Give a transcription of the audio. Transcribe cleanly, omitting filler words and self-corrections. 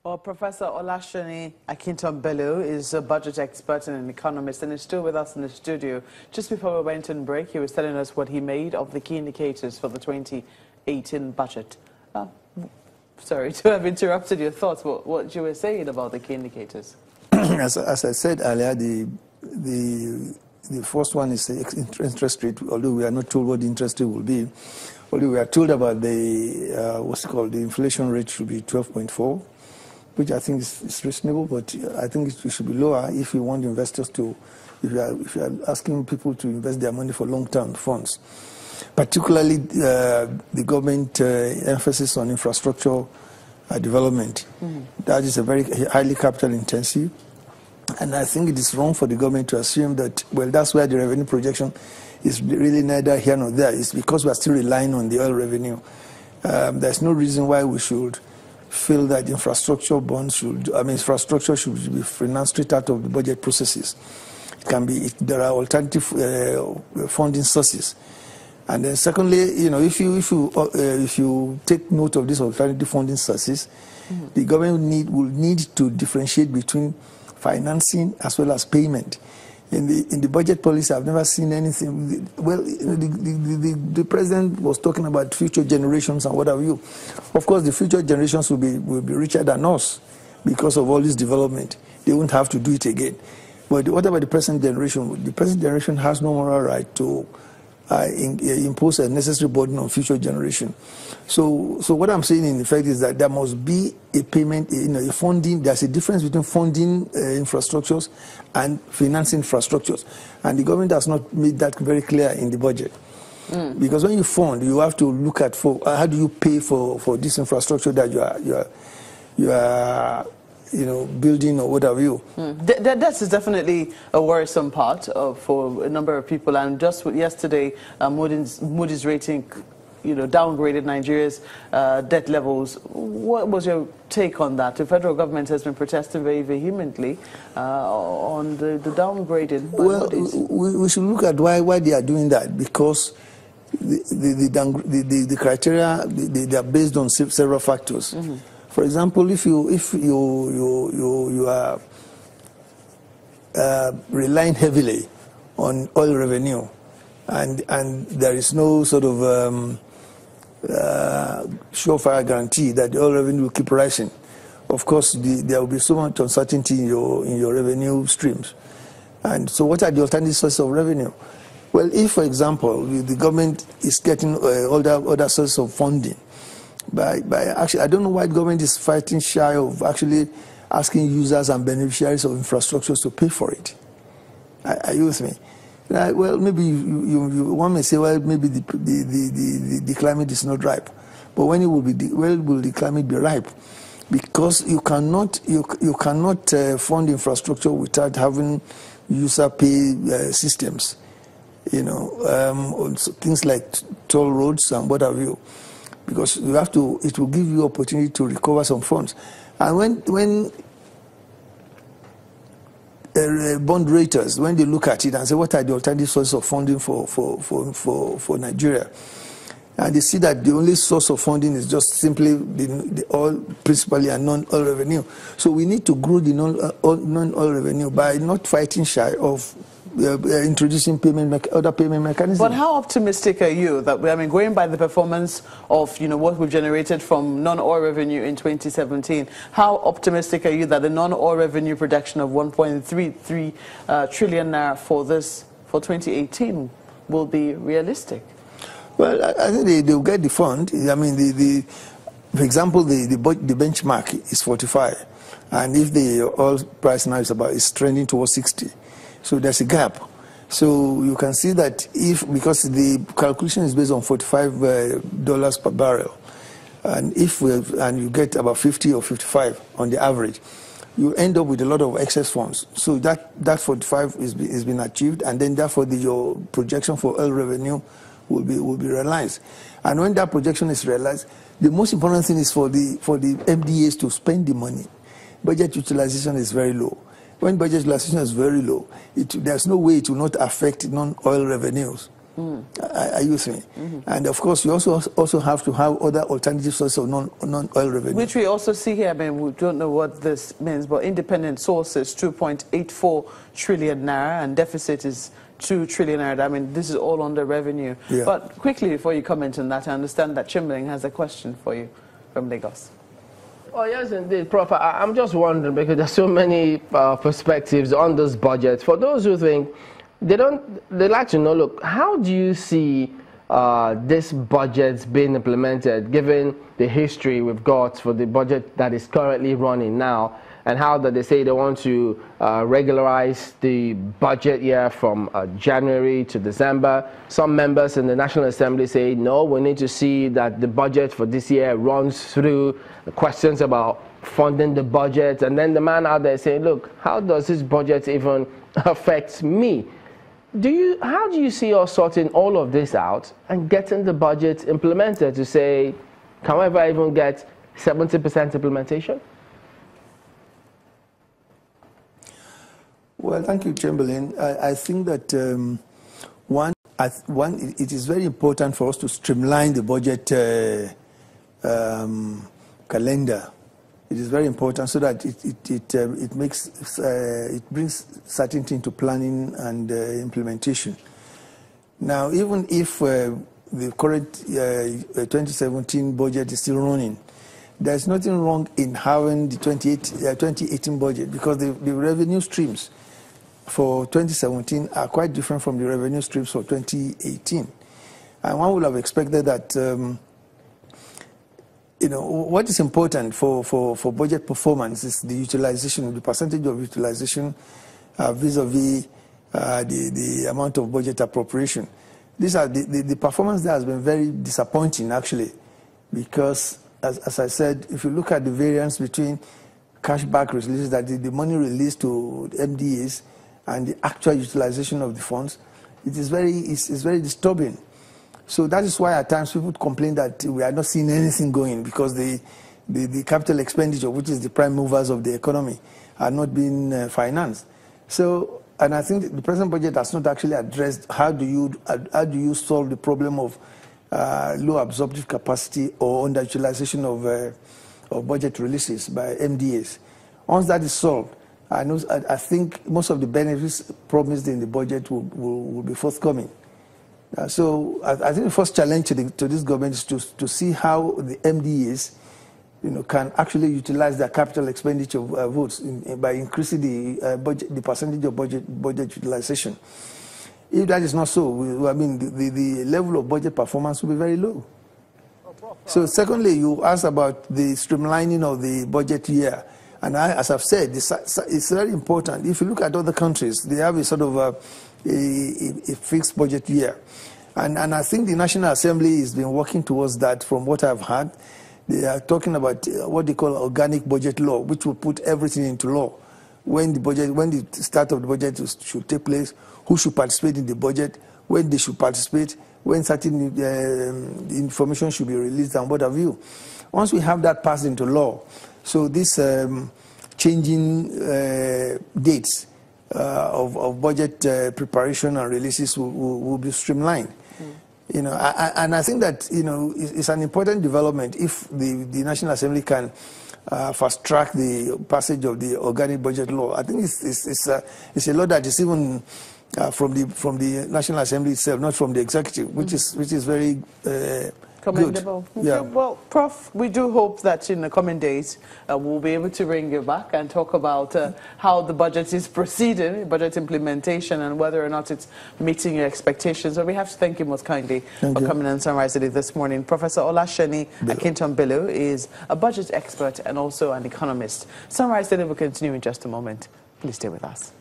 Well, Professor Olasheni Akintombelu is a budget expert and an economist, and is still with us in the studio. Just before we went on break, he was telling us what he made of the key indicators for the 2018 budget. Sorry to have interrupted your thoughts. What you were saying about the key indicators? As I said earlier, the first one is the interest rate, although we are not told what the interest rate will be. Although we are told about the, the inflation rate should be 12.4. which I think is reasonable, but I think it should be lower if you want investors to, if you are asking people to invest their money for long-term funds. Particularly the government emphasis on infrastructure development. That is a very highly capital intensive, and I think it is wrong for the government to assume that, well, that's where the revenue projection is really neither here nor there. It's because we are still relying on the oil revenue. There's no reason why we should feel that infrastructure should be financed straight out of the budget processes. It can be, there are alternative funding sources. And then secondly, if you take note of these alternative funding sources, the government will need to differentiate between financing as well as payment. In the budget policy, I've never seen anything. Well, the president was talking about future generations and what have you. Of course, the future generations will be richer than us because of all this development. They won't have to do it again. But what about the present generation? The present generation has no moral right to impose a necessary burden on future generation. So what I'm saying in effect is that there must be a payment, a funding. There's a difference between funding infrastructures and financing infrastructures, and the government has not made that very clear in the budget. Because when you fund, you have to look at how do you pay for this infrastructure that you are building or what have you. That is definitely a worrisome part for a number of people. And just yesterday, Moody's rating, downgraded Nigeria's debt levels. What was your take on that? The federal government has been protesting very vehemently on the downgrading. Well, we should look at why they are doing that, because the criteria they are based on several factors. For example, if you are relying heavily on oil revenue, and there is no sort of surefire guarantee that the oil revenue will keep rising, of course there will be so much uncertainty in your revenue streams. And so, what are the alternative sources of revenue? Well, if, for example, the government is getting other sources of funding. Actually, I don't know why the government is fighting shy of actually asking users and beneficiaries of infrastructures to pay for it. Are you with me? Well, maybe one may say, well, maybe the climate is not ripe. But when will the climate be ripe? Because you cannot fund infrastructure without having user pay systems. Things like toll roads and what have you. Because it will give you opportunity to recover some funds. And when bond raters, when they look at it and say, what are the alternative sources of funding for Nigeria? And they see that the only source of funding is just simply the oil, principally, and non-oil revenue. So we need to grow the non-oil revenue by not fighting shy of introducing other payment mechanisms. But how optimistic are you that, going by the performance of what we've generated from non-oil revenue in 2017, how optimistic are you that the non-oil revenue production of 1.33 trillion naira for 2018 will be realistic? Well, I think they'll get the fund. For example, the benchmark is 45, and if the oil price now is trending towards 60. So there's a gap. So you can see that because the calculation is based on $45 per barrel, and you get about 50 or 55 on the average, you end up with a lot of excess funds. So that 45 is been achieved, and then therefore your projection for oil revenue will be realized. And when that projection is realized, the most important thing is for the MDAs to spend the money. Budget utilization is very low. When budget utilization is very low, there's no way it will not affect non-oil revenues. Are you with me? And of course, you also have to have other alternative sources of non-oil revenue. Which we also see here. I mean, we don't know what this means, but independent sources, 2.84 trillion naira, and deficit is 2 trillion naira. I mean, this is all under revenue. Yeah. But quickly, before you comment on that, I understand that Chamberlain has a question for you from Lagos. Oh, yes, indeed, Prof. I'm just wondering, because there's so many perspectives on this budget. For those who think they like to know, look, how do you see this budget being implemented, given the history we've got for the budget that is currently running now, and how that they say they want to regularize the budget year from January to December? Some members in the National Assembly say, no, we need to see that the budget for this year runs through questions about funding the budget. And then the man out there saying, look, how does this budget even affect me? How do you see us sorting all of this out and getting the budget implemented to say, can we ever even get 70% implementation? Well, thank you, Chamberlain. I think that it is very important for us to streamline the budget calendar. It is very important so that it brings certainty into planning and implementation. Now, even if the current 2017 budget is still running, there's nothing wrong in having the 2018 budget, because the revenue streams for 2017 are quite different from the revenue streams for 2018. And one would have expected that what is important for budget performance is the utilization, the percentage of utilization vis-a-vis the amount of budget appropriation. These are the performance there has been very disappointing, actually, because as I said, if you look at the variance between cashback releases, that the money released to MDAs, and the actual utilization of the funds, it's very disturbing. So that is why at times people complain that we are not seeing anything going, because the capital expenditure, which is the prime movers of the economy, are not being financed. So, and I think the present budget has not actually addressed how do you solve the problem of low absorptive capacity or underutilization of budget releases by MDAs. Once that is solved, I think most of the benefits promised in the budget will be forthcoming. So I think the first challenge to this government is to see how the MDAs can actually utilize their capital expenditure votes by increasing the percentage of budget utilization. If that is not so, I mean, the level of budget performance will be very low. So secondly, you asked about the streamlining of the budget year. And as I've said, it's very important. If you look at other countries, they have a sort of a fixed budget year. And I think the National Assembly has been working towards that from what I've heard. They are talking about what they call organic budget law, which will put everything into law. When the start of the budget should take place, who should participate in the budget, when they should participate, when certain information should be released, and what have you. Once we have that passed into law, so this changing dates of budget preparation and releases will be streamlined. And I think that it's an important development if the National Assembly can fast track the passage of the organic budget law. I think it's a law that is even from the National Assembly itself, not from the executive, which is very commendable. Good. Yeah. Well, Prof, we do hope that in the coming days we'll be able to bring you back and talk about how the budget is proceeding, budget implementation, and whether or not it's meeting your expectations. So we have to thank you most kindly for coming on Sunrise Today this morning. Professor Olasheni Akintombelu is a budget expert and also an economist. Sunrise Today will continue in just a moment. Please stay with us.